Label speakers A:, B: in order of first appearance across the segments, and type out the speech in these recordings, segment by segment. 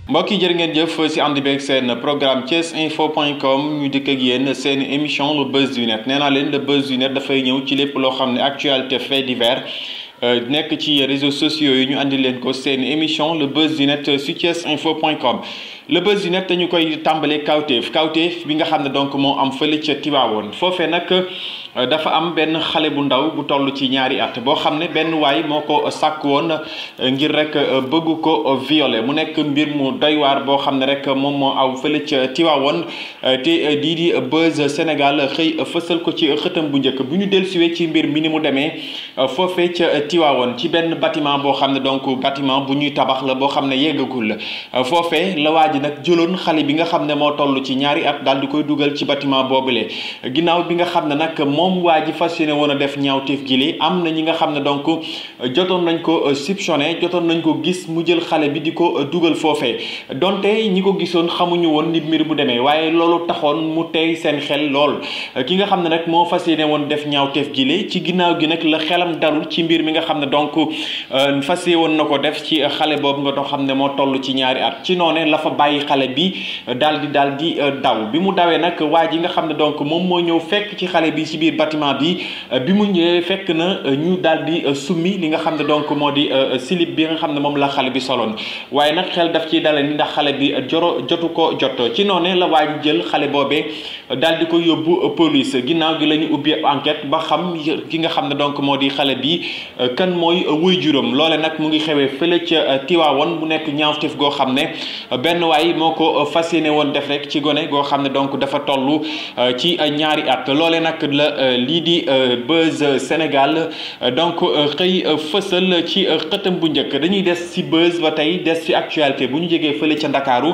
A: mbokk yi jërë ngeen jëf si ànd beeg seen programme thiesinfo.com ñu dikk ak yéen seen émission le buzz du net nee naa leen le buzz du net dafay ñëw ci lépp loo xam ne actualité fait divers nekk ci réseaux sociaux yi ñu andi leen ko seen émission le buzz du net sur thiesinfo.com. le buzz du net dañu koy tàmbalee kawteef bi nga xam ne donc moo am fële ca Tivaouane foofee nag dafa am benn xale bu ndaw bu toll ci ñaari at boo xam ne benn waay moo ko sàkk woon ngir rek bëgg ko violer mu nekk mbir mu doy waar boo xam ne rek moom moo aw fële ca Tivaouane te di Buzz Sénégal xëy fësal ko ci xëtam bu njëkk bu ñu dellusiwee ci mbir mi ni mu demee foofee ca Tivaouane ci benn bâtiment boo xam ne donc bâtiment bu ñuy tabax la boo xam ne yeggagul la foofee la waa ji nag jëloon xale bi nga xam ne moo toll ci ñaari at daal di koy dugal ci bâtiment boobule ginnaaw bi nga xam ne nag moom waa ji fas yéene woon a def ñaawteef gi li am na ñi nga xam ne donc jotoon nañ ko soupçonné jotoon nañ ko gis mu jël xale bi di ko dugal foofee donte ñi ko gisoon xamuñu woon ni mbir bu demee waaye loolu taxoon mu tey seen xel lool ki nga xam ne nag moo fas yéene woon def ñaawteef gi li ci ginnaaw gi nag la xelam dalul ci mbir mi nga xam ne donc fas yéene woon na ko def ci xale boobu nga doon xam ne moo toll ci ñaari at ci noone la fa bàyyi xale bi daal di daw bi mu dawee nag waa ji nga xam ne donc moom moo ñëw fekk ci xale bi ci biir bâtiment bi mu ñëwee fekk na ñu daal di summi li nga xam ne donc moo di slip bi nga xam ne moom la xale bi soloon waaye nag xel daf ciy dale ni ndax xale bi jotu ko jot ci noonu la waa ji jël xale boobee daal di ko yóbbu police ginnaaw gi la ñu ubbi enquête ba xam ki nga xam ne donc moo di xale bi kan mooy waajuram loole nag mu ngi xewee fële ca Tivaouane mu nekk ñaawteef goo xam ne benn waay moo ko fas yéene woon def rek ci gone goo xam ne donc dafa toll ci ñaari at loole nag la lii di Buzz Sénégal donc xëy fësal ci xëtam bu njëkk dañuy des ci Buzz ba tey des ci actualité bu ñu jógee fële ca Ndakaaru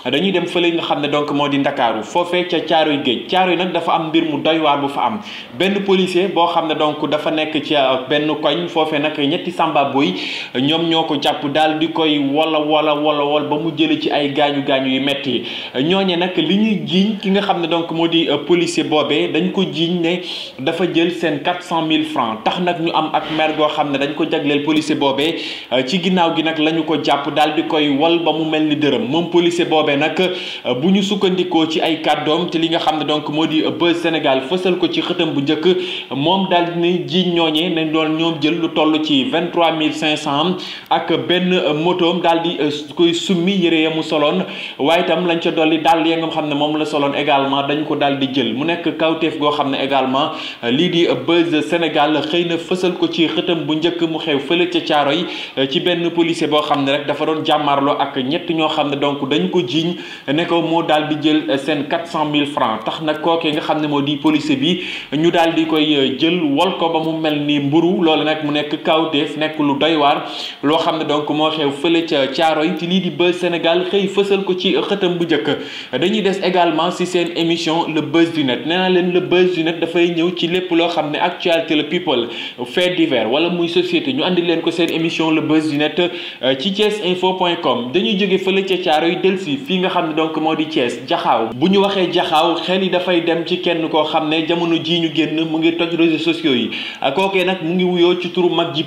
A: dañuy dem fële nga xam ne donc moo di Ndakaaru foofee ca Caaroy Géej Caaroy nag dafa am mbir mu doy waar bu fa am benn policier boo xam ne donc dafa nekk ci benn koñ foofee nag ñetti samba boy ñoom ñoo ko jàpp daal di koy wol ba mu jële ci ay gaañu yu metti ñooñe nag li ñuy jiiñ ki nga xam ne donc moo di policier boobee dañ ko jiiñ ne dafa jël seen 400 000 francs tax nag ñu am ak mer goo xam ne dañ ko jagleel policier boobee ci ginnaaw gi nag la ñu ko jàpp daal di koy wol ba mu mel ni dërëm moom policier boobee nag bu ñu sukkandikoo ci ay kàddoom te li nga xam ne donc moo di Buzz Sénégal fësal ko ci xëtam bu njëkk moom daal dina jiiñ ñooñee nañ doon ñoom jël lu toll ci 23 500 ak benn motoom daal di koy summi yëre ya mu soloon waaye itam lañ ca dolli daal ya nga xam ne moom la soloon également dañ ko daal di jël mu nekk kawteef goo xam ne également lii di Buzz Sénégal xëy na fësal ko ci xëtam bu njëkk mu xew fële ca Caaroy ci benn policier boo xam ne rek dafa doon jàmmarloo ak ñett ñoo xam ne donc dañ ko jiiñ ne ko moo daal di jël seen 400 000 francs tax nag kookee nga xam ne moo di policier bi ñu daal di koy jël wol ko ba mu mel ni mburu loolu nag mu nekk kawteef nekk lu doy waar loo xam ne donc moo xew fële ca Caaroy ci lii di Buzz Sénégal xëy fësal ko ci xëtam bu njëkk dañuy des également si seen émission le Buzz du net nee naa leen le Buzz du net dafay ñëw ci lépp loo xam ne actualité le people fait divers wala muy société ñu andi leen ko seen émission le Buzz du net ci thiesinfo.com dañuy jóge fële ca Caaroy delsi fii nga xam ne donc moo di Thiès jaxaaw bu ñu waxee jaxaaw xel yi dafay dem ci kenn koo xam ne jamono ji ñu génn mu ngi toj réseaux sociaux yi kookee nag mu ngi wuyoo ci turu Magji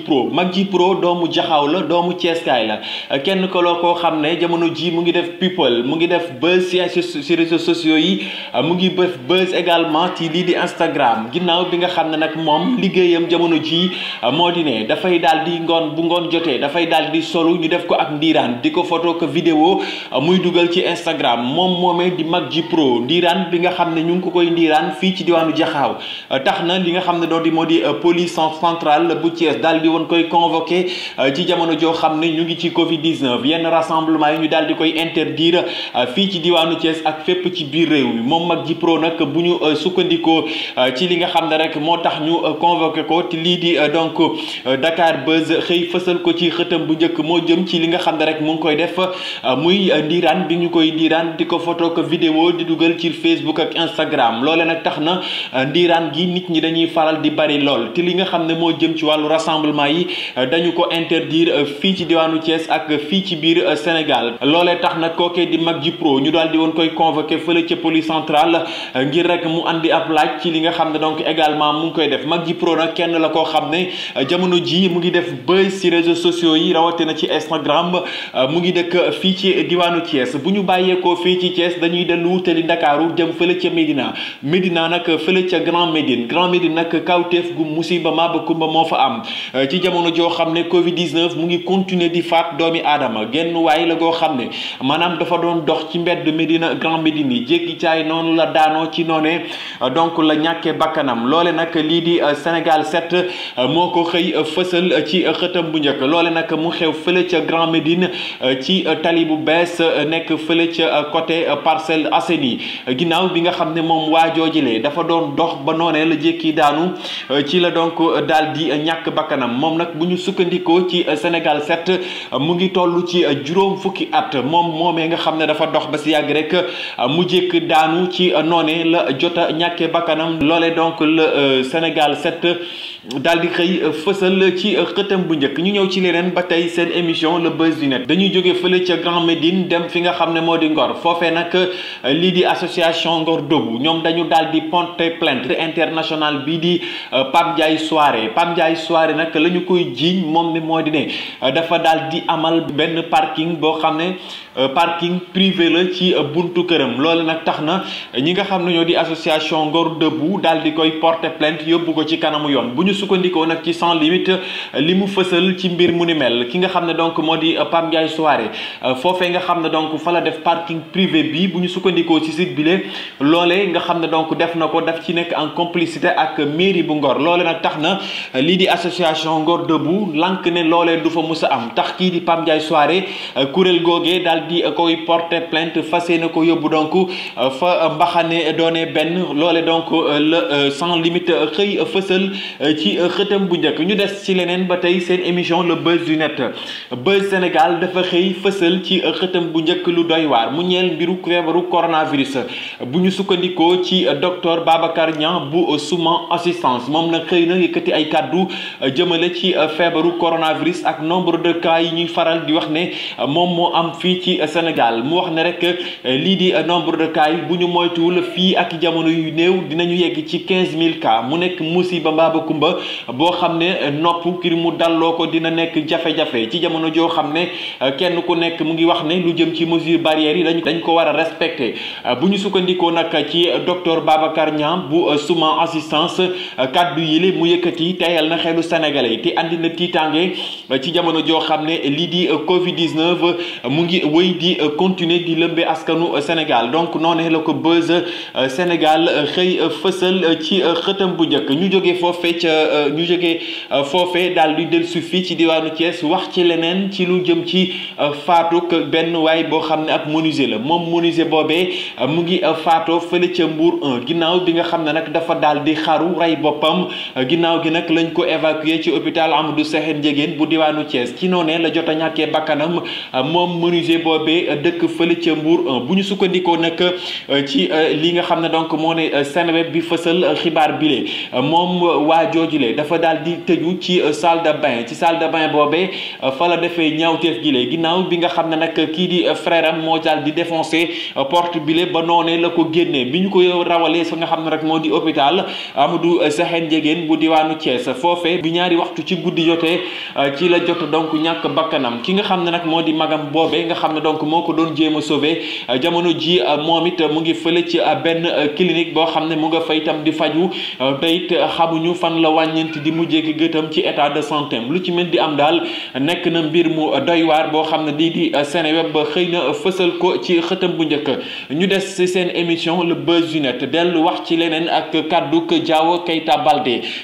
A: Pro doomu jaxaaw la doomu Thiès kaay la kenn ko loo koo xam ne jamono ji mu ngi def people mu ngi def buzz ci réseaux sociaux yi mu ngi def buzz également ci lii di Instagram ginnaaw bi nga xam ne nag moom liggéeyam jamono ji moo di ne dafay daal di bu ngoon jotee dafay daal di solu ñu def ko ak ndiiraan di ko photo ko vidéo muy dugal ci Instagram moom moomee di Magji Pro ndiiraan bi nga xam ne ñu ngi ko koy ndiiraan fii ci diwaanu Jaxaaw tax na li nga xam ne doon di moo di police centrale bu Thiès daal di woon koy convoqué ci jamono joo xam ne ñu ngi ci Covid-19 yenn rassemblement yi ñu daal di koy interdire fii ci diwaanu Thiès ak fépp ci biir réew mi moom Magji Pro nag bu ñu sukkandikoo ci li nga xam ne rek moo tax ñu convoqué ko te lii di donc Dakar Buzz xëy fësal ko ci xëtam bu njëkk moo jëm ci li nga xam ne rek mu ngi koy def muy ndiiraan bi ñu koy ndiiraan di ko photo ko vidéo di dugal ci Facebook ak Instagram loole nag tax na ndiiraan gi nit ñi dañuy faral di bari lool te li nga xam ne moo jëm ci wàllu rassemblement yi dañu ko interdire fii ci diwaanu Thiès ak fii ci biir Sénégal loolee tax nag kookee di Maggi Pro ñu daal di woon koy convoqué fële ca police centrale ngir rek mu andi ab laaj ci li nga xam ne donc également mu ngi koy def. Maggi Pro nag kenn la koo xam ne jamono ji mu ngi def buzz ci réseaux sociaux yi rawatina ci Instagram mu ngi dëkk fii ci diwaanu Thiès. bu ñu bàyyeekoo fii ci Thiès dañuy dellu wutali Ndakaaru jëm fële ca Médina nag fële ca Grand Médine nag kawteef gu musiba ma ba kumba moo fa am ci jamono joo xam ne Covid 19 mu ngi continuer di faat doomi aadama genn waay la goo xam ne maanaam dafa doon dox ci mbedd Grand Médine yi jéggi caay noonu la daanoo ci noonee donc la ñàkkee bakkanam loole nag lii di Sénégal 7 moo ko xëy fësal ci xëtam bu njëkk. loole nag mu xew fële ca Grand Médine ci tali bu bees nekk fële ca côté Parcelles Assainies ginnaaw bi nga xam ne moom waajoojilee dafa doon dox ba noonee la jékki daanu ci la donc daal di ñàkk bakkanam. moom nag bu ñu sukkandikoo ci Sénégal 7 mu ngi toll ci juróom fukki at moomee nga xam ne dafa dox ba si yàgg rek mu jékk daanu ci noonee la jota ñàkkee bakkanam. loole donc le Sénégal 7 daal di xëy fësal ci xëtam bu njëkk. ñu ñëw ci leneen ba tey seen émission le buzz du net dañuy jóge fële ca Grand Médine dem fi nga xam ne moo di Ngor. foofee nag lii di association Ngor Debout ñoom dañu daal di porter plainte international bii di Pape Ndiaye Souaré nag la ñu koy jiiñ moom mi moo di ne dafa daal di amal benn parking boo xam ne parking privé la ci buntu këram. loolu nag tax na ñi nga xam ne ñoo di association Ngor Debout daal di koy porter plainte yóbbu ko ci kanamu yoon. bu ñu sukkandikoo nag ci sans limite li mu fësal ci mbir mu ni mel ki nga xam ne donc moo di Pape Ndiaye Souaré foofee nga xam ne donc fa la def parking privé bi bu ñu sukkandikoo ci site bi loolee nga xam ne donc def na ko daf ci nekk en complicité ak mairie bu Ngor. loole nag tax na lii di association Ngor Debout lank ne loolee du fa mus a am tax kii di Pape Ndiaye Souaré kuréel googee daal di koy porter plainte fas yéene ko yóbbu donc fa mbaxane doone benn. loole donc le sans limite xëy fësal ci xëtam bu njëkk. ñu des ci leneen ba tey seen émission le buzz du net. Buzz Sénégal dafa xëy fësal ci xëtam bu njëkk lu doy waar mu ñeel mbiru feebaru coronavirus. bu ñu sukkandikoo ci docteur Babacar Niang bu Souma assistance moom nag xëy na yëkkati ay kàddu jëmale ci feebaru coronavirus ak nombre de cas yi ñuy faral di wax ne moom moo am fii ci Sénégal. mu wax ne rek lii di nombre de cas yi bu ñu moytuwul fii ak jamono yu néew dinañu yegg ci 15000 cas mu nekk musiba mbaaba kumba boo xam ne nopp ngir mu dalloo ko dina nekk jafe-jafe ci jamono joo xam ne kenn ku nekk mu ngi wax ne lu jëm ci mesure barrières yi dañ ko war a respecté. bu ñu sukkandikoo nag ci docteur Babacar Niang bu Souma assistance kàddu yi mu yëkkati teyal na xelu sénégalais yi te andi na tiitange ci jamono joo xam ne lii di Covid 19 mu ngi wéy di continuer di lëmbe askanu Sénégal. donc noonu la ko Buzz Sénégal xëy fësal ci xëtam bu njëkk. ñu jógee foofee daal di dellusi fii ci diwaanu Thiès wax ci leneen ci lu jëm ci faatuk benn waay boo xam ne ak menuisier la. moom menuisier boobee mu ngi faatoo fële ca Mbour 1 ginnaaw bi nga xam ne nag dafa daal di xaru rey boppam. ginnaaw gi nag lañ ko évacuer ci hôpital Amadou Sakhir Ndiéguène bu diwaanu Thiès ci noonee la jot a ñàkkee bakkanam moom menuisier boobee dëkk fële ca Mbour 1. bu ñu sukkandikoo nag ci li nga xam ne donc moo ne Seneweb bi fësal xibaar bile moom waa joojule dafa daal di tëju ci salle de bain boobee fa la defee ñaawteef gile ginnaaw bi nga xam ne nag kii di frère am moo daal di défoncé porte bile ba noonee la ko génnee bi ñu ko rawalee fa nga xam ne rek moo di hôpital Amadou Sakhir Ndiéguène bu diwaanu Thiès foofee bi ñaari waxtu ci guddi jotee ci la jot donc ñàkk bakkanam. ki nga xam ne nag moo di magam boobee nga xam ne donc moo ko doon jéem a sauver jamono ji moom it mu ngi fële ci benn clinique boo xam ne mu nga fay itam di faju te it xamuñu fan la wàññeent di mujjee gi gëtam ci état de santé lu ci mel di am daal nekk na mbir mu doy waar boo xam ne di Seneweb ba xëy na fësal ko ci xëtam bu njëkk. ñu des ci seen émission le buzz du net dellu wax ci leneen ak kaddu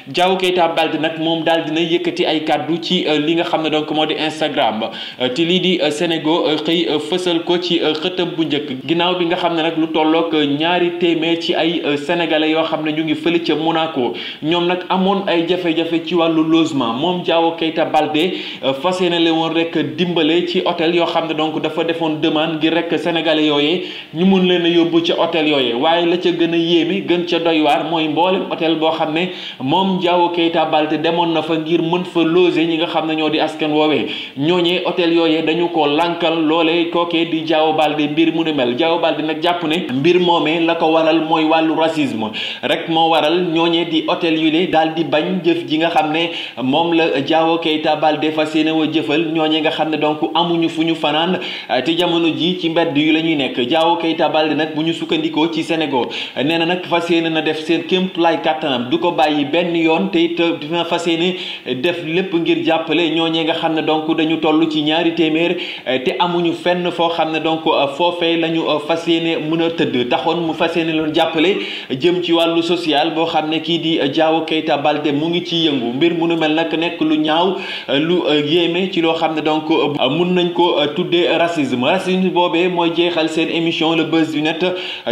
A: Diao Keita Baldé nag moom daal dina yëkkati ay kaddu ci li nga xam ne donc moo di Instagram te lii di Sénégo xëy fësal ko ci xëtam bu njëkk ginnaaw bi nga xam ne nag lu tollook 200 ci ay sénégalais yoo xam ne ñu ngi fële ca Monaco ñoom nag amoon ay jafe-jafe ci wàllu logement. moom Diao Keita Baldé fas yéene le woon rek dimbale ci hôtel yoo xam ne donc dafa defoon demande ngir rek sénégalais yooyee ñu mun leen a yóbbu ca hôtel yooyee waaye la ca gën a yéeme gën ca doy waar mooy mboolem hôtel boo xam ne moom Diao Keita Baldé demoon na fa ngir mën fa loger ñi nga xam ne ñoo di askan woowee ñooñee hôtel yooyee dañu ko lankal loolee kookee di Diao Baldé mbir mu nu mel. Diao Baldé nag jàpp ne mbir moomee la ko waral mooy wàllu racisme rek moo waral ñooñee di hôtel yu le daal di bañ jëf ji nga xam ne moom la Diao Keita Baldé fas yéene wa jëfal ñooñee nga xam ne donc amuñu fu ñu fanaan te jamono ji ci mbedd yu la ñuy nekk. Diao Keita Baldé nag bu ñu sukkandikoo ci Sénégal nee na nag fas yéene na def seen kéemtulaay kàttanam du ko bàyyi benn yoon te it dina fas yéene def lépp ngir jàppale ñooñee nga xam ne donc dañu toll ci ñaari téeméer te amuñu fenn foo xam ne donc foofee la ñu fas yéene mën a tëdd taxoon mu fas yéene loon jàppale jëm ci wàllu social boo xam ne kii di Diao Keita Baldé mu ngi ci yëngu. mbir mu nu mel nag nekk lu ñaaw lu yéeme ci loo xam ne donc mun nañ ko tuddee racisme boobee mooy jeexal seen émission le buzz du net.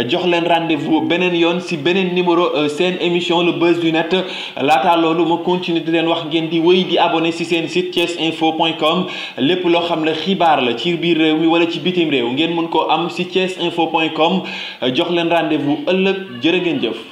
A: jox leen rendez-vous beneen yoon si beneen numéro seen émission le buzz du net laataa loolu ma continue di leen wax ngeen di wéy di abonné si seen site thiesinfo.com lépp loo xam ne xibaar la ci biir réew mi wala ci bitim réew ngeen mën koo am si thiesinfo.com jox leen rendez-vous ëllëg jërë ngeen jëf.